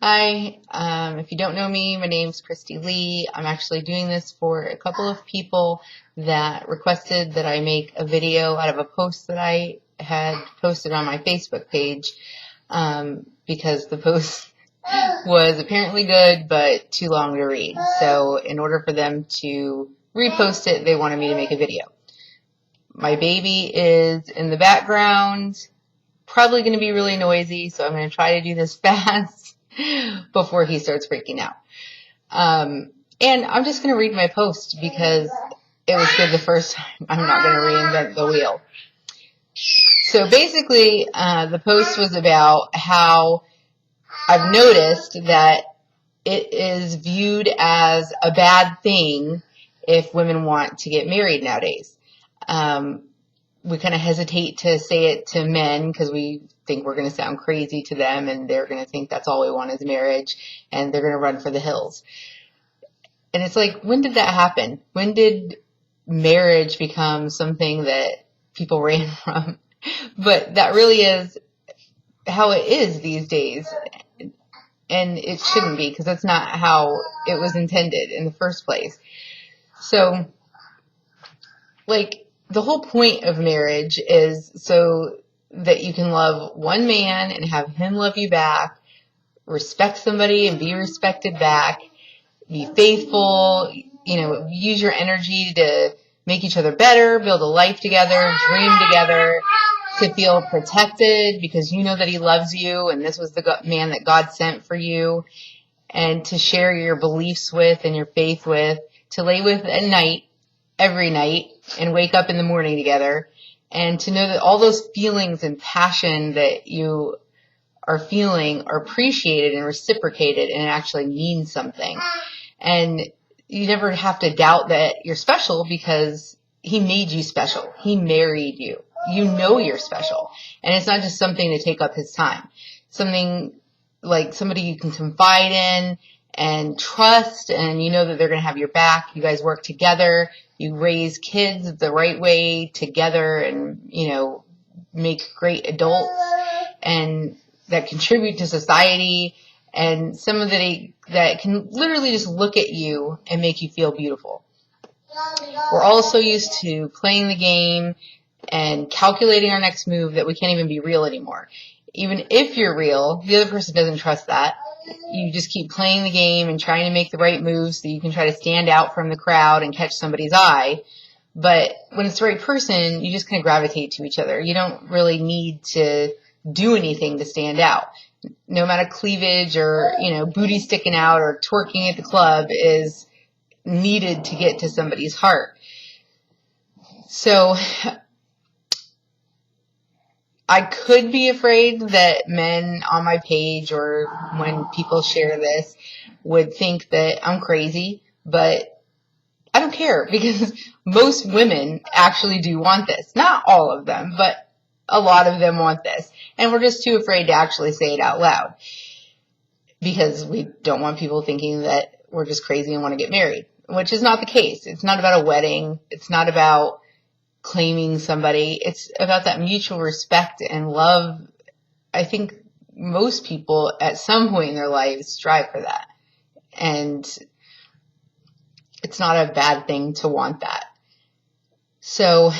Hi, if you don't know me, my name's Christy Lee. I'm actually doing this for a couple of people that requested that I make a video out of a post that I had posted on my Facebook page, because the post was apparently good but too long to read. So in order for them to repost it, they wanted me to make a video. My baby is in the background, probably going to be really noisy, so I'm going to try to do this fast before he starts freaking out. And I'm just going to read my post because it was good the first time. I'm not going to reinvent the wheel. So basically, the post was about how I've noticed that it is viewed as a bad thing if women want to get married nowadays. We kind of hesitate to say it to men because we think we're going to sound crazy to them and they're going to think that's all we want is marriage and they're going to run for the hills. And it's like, when did that happen? When did marriage become something that people ran from? But that really is how it is these days. And it shouldn't be, because that's not how it was intended in the first place. So, the whole point of marriage is so that you can love one man and have him love you back, respect somebody and be respected back, be faithful, use your energy to make each other better, build a life together, dream together, to feel protected because you know that he loves you and this was the man that God sent for you, and to share your beliefs with and your faith with, to lay with at night, every night, and wake up in the morning together, and to know that all those feelings and passion that you are feeling are appreciated and reciprocated and it actually means something. And you never have to doubt that you're special because he made you special. He married you. You know you're special. And it's not just something to take up his time. Something like somebody you can confide in and trust, and you know that they're going to have your back. You guys work together. You raise kids the right way together and, make great adults and that contribute to society, and somebody that can literally just look at you and make you feel beautiful. We're all so used to playing the game and calculating our next move that we can't even be real anymore. Even if you're real, the other person doesn't trust that. You just keep playing the game and trying to make the right moves so you can try to stand out from the crowd and catch somebody's eye. But when it's the right person, you just kind of gravitate to each other. You don't really need to do anything to stand out. No amount of cleavage or, booty sticking out or twerking at the club is needed to get to somebody's heart. So I could be afraid that men on my page or when people share this would think that I'm crazy, but I don't care because most women actually do want this. Not all of them, but a lot of them want this. And we're just too afraid to actually say it out loud because we don't want people thinking that we're just crazy and want to get married, which is not the case. It's not about a wedding. It's not about claiming somebody. It's about that mutual respect and love. I think most people at some point in their lives strive for that. And it's not a bad thing to want that. So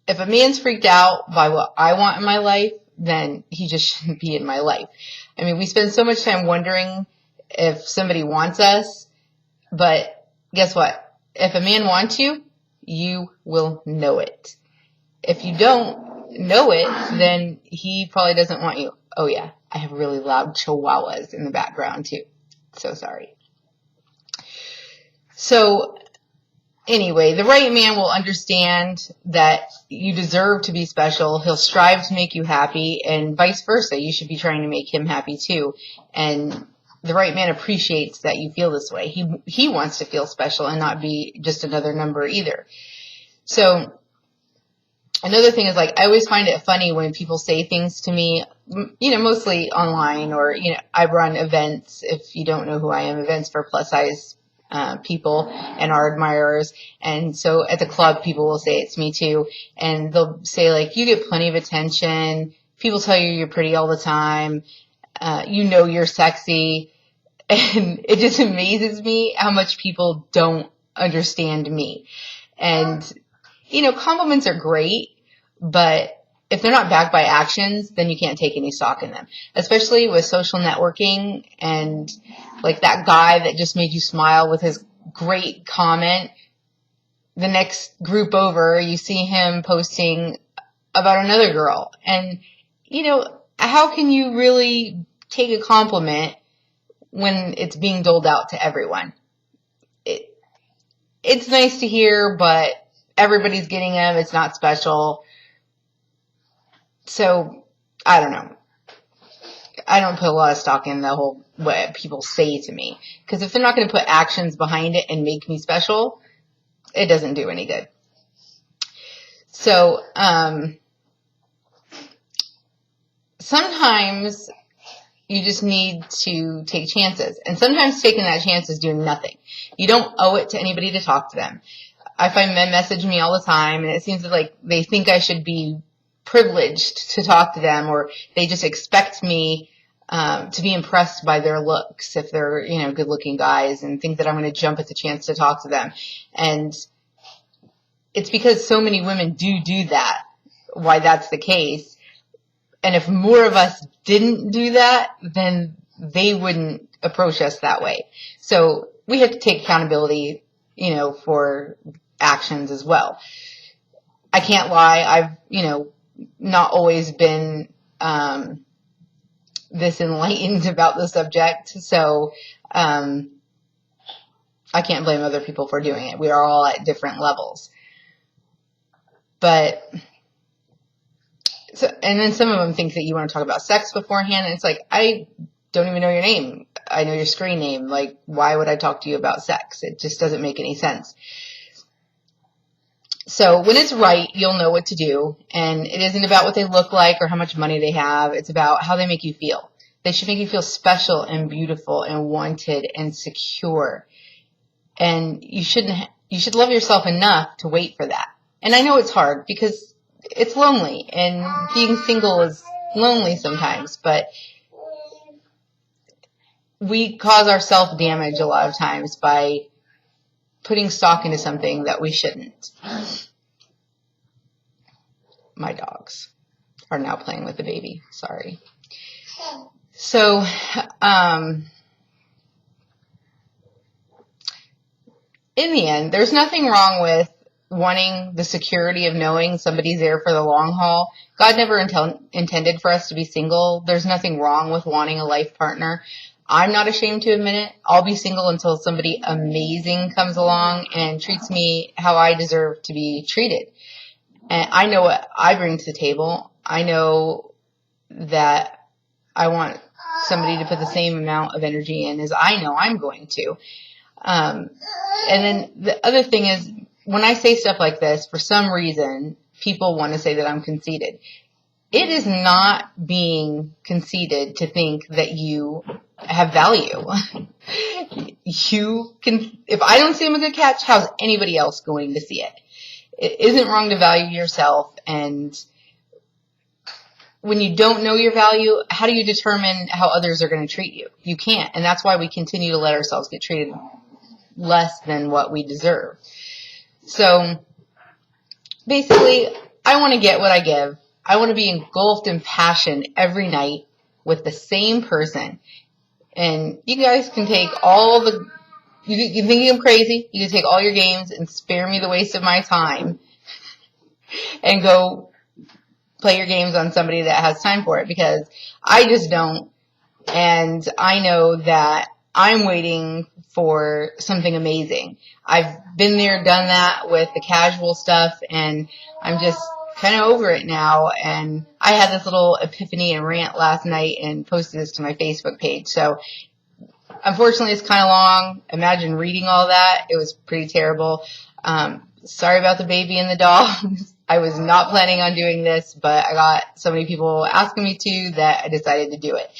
if a man's freaked out by what I want in my life, then he just shouldn't be in my life. I mean, we spend so much time wondering if somebody wants us, but guess what? If a man wants you, you will know it. If you don't know it, then he probably doesn't want you. Oh yeah, I have really loud chihuahuas in the background too. So sorry. So anyway, the right man will understand that you deserve to be special. He'll strive to make you happy, and vice versa. You should be trying to make him happy too. And the right man appreciates that you feel this way. He wants to feel special and not be just another number either. So another thing is, I always find it funny when people say things to me, mostly online, or, I run events, if you don't know who I am, events for plus size people and our admirers. And so at the club, people will say it to me too. And they'll say you get plenty of attention. People tell you you're pretty all the time. you know you're sexy. And it just amazes me how much people don't understand me. And, compliments are great, but if they're not backed by actions, then you can't take any stock in them. Especially with social networking and like that guy that just made you smile with his great comment. The next group over, you see him posting about another girl. And, how can you really take a compliment when it's being doled out to everyone? It's nice to hear, but everybody's getting them. It's not special. So, I don't know. I don't put a lot of stock in the whole what people say to me. Because if they're not going to put actions behind it and make me special, it doesn't do any good. So, sometimes you just need to take chances. And sometimes taking that chance is doing nothing. You don't owe it to anybody to talk to them. I find men message me all the time, and it seems like they think I should be privileged to talk to them, or they just expect me to be impressed by their looks if they're, good-looking guys, and think that I'm going to jump at the chance to talk to them. And it's because so many women do that, why that's the case. And if more of us didn't do that, then they wouldn't approach us that way. So we have to take accountability, for actions as well. I can't lie. I've, not always been this enlightened about the subject. So I can't blame other people for doing it. We are all at different levels. But... So, and then some of them think that you want to talk about sex beforehand, and it's like, I don't even know your name. I know your screen name. Like, why would I talk to you about sex? It just doesn't make any sense. So when it's right, you'll know what to do, and it isn't about what they look like or how much money they have. It's about how they make you feel. They should make you feel special and beautiful and wanted and secure. And you should love yourself enough to wait for that. And I know it's hard because it's lonely, and being single is lonely sometimes, but we cause our self-damage a lot of times by putting stock into something that we shouldn't. My dogs are now playing with the baby. Sorry. So, in the end, there's nothing wrong with wanting the security of knowing somebody's there for the long haul. God never intended for us to be single. There's nothing wrong with wanting a life partner. I'm not ashamed to admit it. I'll be single until somebody amazing comes along and treats me how I deserve to be treated. And I know what I bring to the table. I know that I want somebody to put the same amount of energy in as I know I'm going to. And then the other thing is, when I say stuff like this, for some reason, people want to say that I'm conceited. It is not being conceited to think that you have value. You can, if I don't see him as a catch, how's anybody else going to see it? It isn't wrong to value yourself, and when you don't know your value, how do you determine how others are going to treat you? You can't, and that's why we continue to let ourselves get treated less than what we deserve. So, basically, I want to get what I give. I want to be engulfed in passion every night with the same person. And you guys can take all the, you think I'm crazy, you can take all your games and spare me the waste of my time and go play your games on somebody that has time for it, because I just don't. And I know that I'm waiting for something amazing. I've been there, done that with the casual stuff, and I'm just kind of over it now. And I had this little epiphany and rant last night and posted this to my Facebook page. So unfortunately, it's kind of long. Imagine reading all that. It was pretty terrible. Sorry about the baby and the dogs. I was not planning on doing this, but I got so many people asking me to that I decided to do it.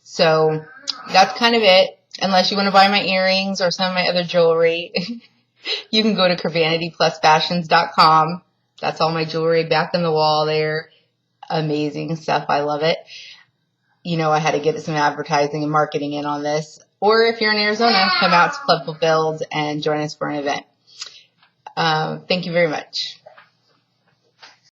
So that's kind of it. Unless you want to buy my earrings or some of my other jewelry, you can go to CurvanityPlusFashions.com. That's all my jewelry back on the wall there. Amazing stuff. I love it. I had to get some advertising and marketing in on this. Or if you're in Arizona, come out to Club Fulfilled and join us for an event. Thank you very much.